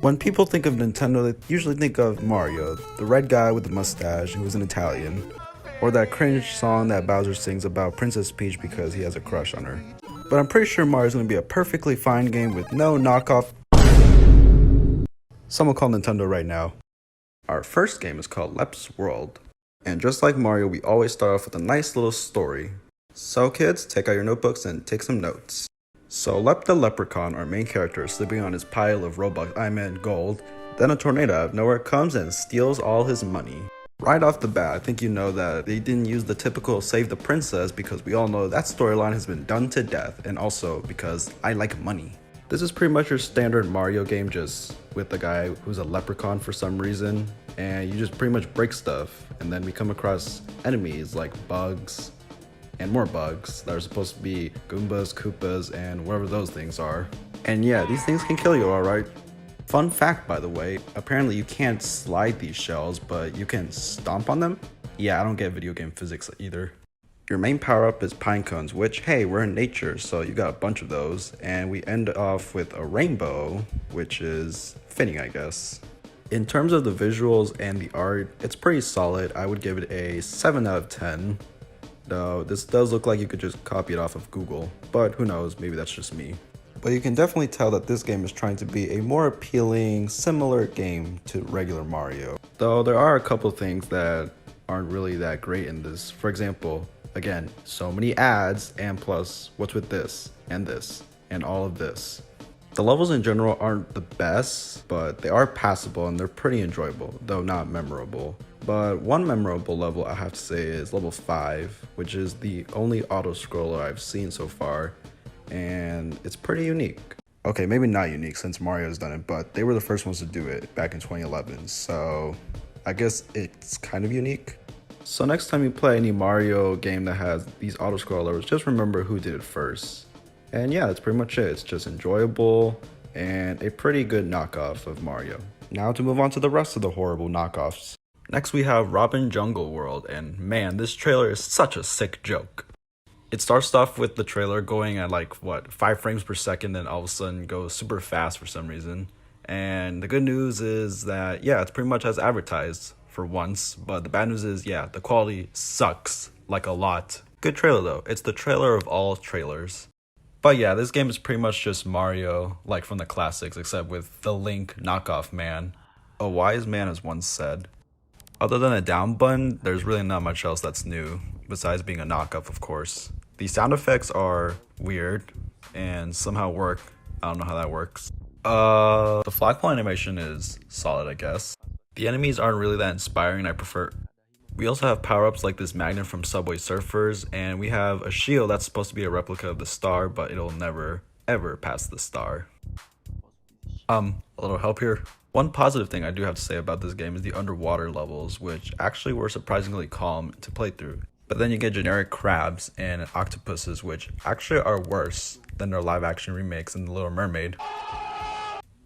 When people think of Nintendo, they usually think of Mario, the red guy with the mustache who is an Italian, or that cringe song that Bowser sings about Princess Peach because he has a crush on her. But I'm pretty sure Mario's gonna be a perfectly fine game with no knockoff. Someone call Nintendo right now. Our first game is called Lep's World. And just like Mario, we always start off with a nice little story. So kids, take out your notebooks and take some notes. So Lep the Leprechaun, our main character, is sleeping on his pile of Robux, gold. Then a tornado out of nowhere comes and steals all his money. Right off the bat, I think you know that they didn't use the typical save the princess because we all know that storyline has been done to death, and also because I like money. This is pretty much your standard Mario game, just with a guy who's a leprechaun for some reason, and you just pretty much break stuff, and then we come across enemies like bugs, and more bugs that are supposed to be Goombas, Koopas, and whatever those things are. And yeah, these things can kill you, alright? Fun fact, by the way, apparently you can't slide these shells, but you can stomp on them? Yeah, I don't get video game physics either. Your main power-up is pine cones, which, hey, we're in nature, so you got a bunch of those. And we end off with a rainbow, which is fitting, I guess. In terms of the visuals and the art, it's pretty solid. I would give it a 7 out of 10. Though this does look like you could just copy it off of Google, but who knows, maybe that's just me. But you can definitely tell that this game is trying to be a more appealing, similar game to regular Mario. Though there are a couple things that aren't really that great in this. For example, again, so many ads, and plus, what's with this, and all of this. The levels in general aren't the best, but they are passable and they're pretty enjoyable, though not memorable. But one memorable level I have to say is level 5, which is the only auto-scroller I've seen so far, and it's pretty unique. Okay, maybe not unique since Mario's done it, but they were the first ones to do it back in 2011, so I guess it's kind of unique. So next time you play any Mario game that has these auto-scrollers, just remember who did it first. And yeah, that's pretty much it. It's just enjoyable and a pretty good knockoff of Mario. Now to move on to the rest of the horrible knockoffs. Next we have Robin Jungle World, and man, this trailer is such a sick joke. It starts off with the trailer going at 5 frames per second, then all of a sudden goes super fast for some reason. And the good news is that, yeah, it's pretty much as advertised for once, but the bad news is, yeah, the quality sucks, like a lot. Good trailer though, it's the trailer of all trailers. But yeah, this game is pretty much just Mario, like from the classics, except with the Link knockoff man. A wise man has once said. Other than a down button, there's really not much else that's new, besides being a knockoff, of course. The sound effects are weird, and somehow work. I don't know how that works. The flagpole animation is solid, I guess. The enemies aren't really that inspiring, I prefer. We also have power-ups like this magnet from Subway Surfers, and we have a shield that's supposed to be a replica of the star, but it'll never, ever pass the star. A little help here. One positive thing I do have to say about this game is the underwater levels, which actually were surprisingly calm to play through. But then you get generic crabs and octopuses, which actually are worse than their live-action remakes in The Little Mermaid.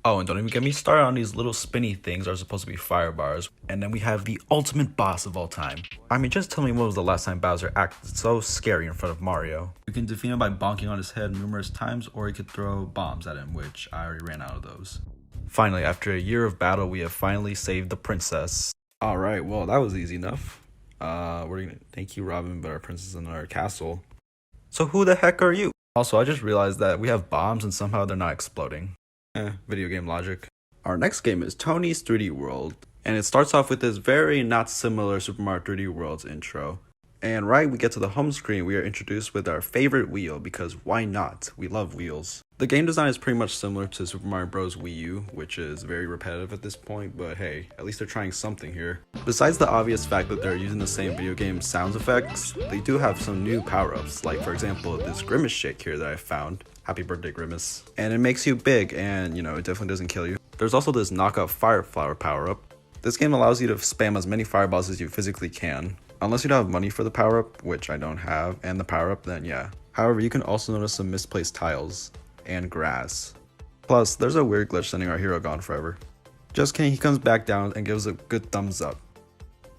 Oh, and don't even get me started on these little spinny things that are supposed to be fire bars. And then we have the ultimate boss of all time. I mean, just tell me when was the last time Bowser acted so scary in front of Mario. You can defeat him by bonking on his head numerous times, or you could throw bombs at him, which I already ran out of those. Finally, after a year of battle, we have finally saved the princess. Alright, well, that was easy enough. We're gonna thank you, Robin, but our princess is in our castle. So who the heck are you? Also, I just realized that we have bombs and somehow they're not exploding. Video game logic. Our next game is Tony's 3D World, and it starts off with this very not similar Super Mario 3D World's intro. And right, we get to the home screen, we are introduced with our favorite wheel, because why not? We love wheels. The game design is pretty much similar to Super Mario Bros. Wii U, which is very repetitive at this point, but hey, at least they're trying something here. Besides the obvious fact that they're using the same video game sound effects, they do have some new power-ups, like for example, this Grimace shake here that I found. Happy birthday, Grimace. And it makes you big, and it definitely doesn't kill you. There's also this knockoff fire flower power-up. This game allows you to spam as many fireballs as you physically can. Unless you don't have money for the power-up, which I don't have, and the power-up, then yeah. However, you can also notice some misplaced tiles and grass. Plus, there's a weird glitch sending our hero gone forever. Just kidding, he comes back down and gives a good thumbs up.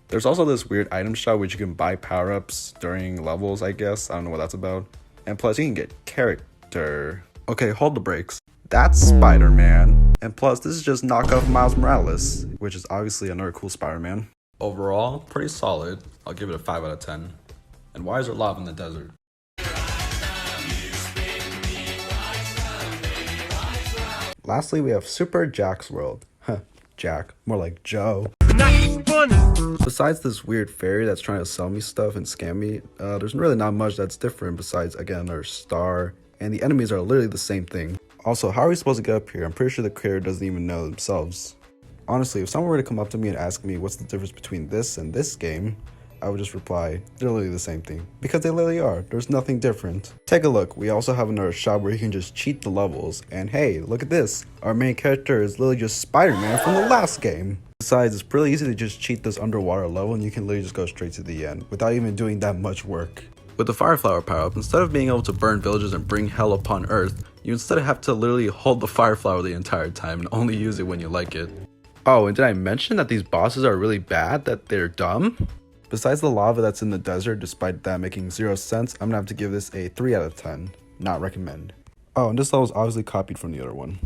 There's also this weird item shop which you can buy power-ups during levels, I guess. I don't know what that's about. And plus, you can get character. Okay, hold the brakes. That's Spider-Man. And plus, this is just knockoff Miles Morales, which is obviously another cool Spider-Man. Overall, pretty solid. I'll give it a 5 out of 10. And why is there lava in the desert? Lastly, we have Super Jack's World. Huh, Jack, more like Joe. Besides this weird fairy that's trying to sell me stuff and scam me, there's really not much that's different besides, again, another star, and the enemies are literally the same thing. Also, how are we supposed to get up here? I'm pretty sure the creator doesn't even know themselves. Honestly, if someone were to come up to me and ask me what's the difference between this and this game, I would just reply, they're literally the same thing. Because they literally are. There's nothing different. Take a look. We also have another shop where you can just cheat the levels. And hey, look at this. Our main character is literally just Spider-Man from the last game. Besides, it's really easy to just cheat this underwater level and you can literally just go straight to the end without even doing that much work. With the Fire Flower power-up, instead of being able to burn villages and bring hell upon Earth, you instead have to literally hold the Fire Flower the entire time and only use it when you like it. Oh, and did I mention that these bosses are really bad, that they're dumb? Besides the lava that's in the desert, despite that making 0 sense, I'm gonna have to give this a 3 out of 10. Not recommend. Oh, and this level is obviously copied from the other one.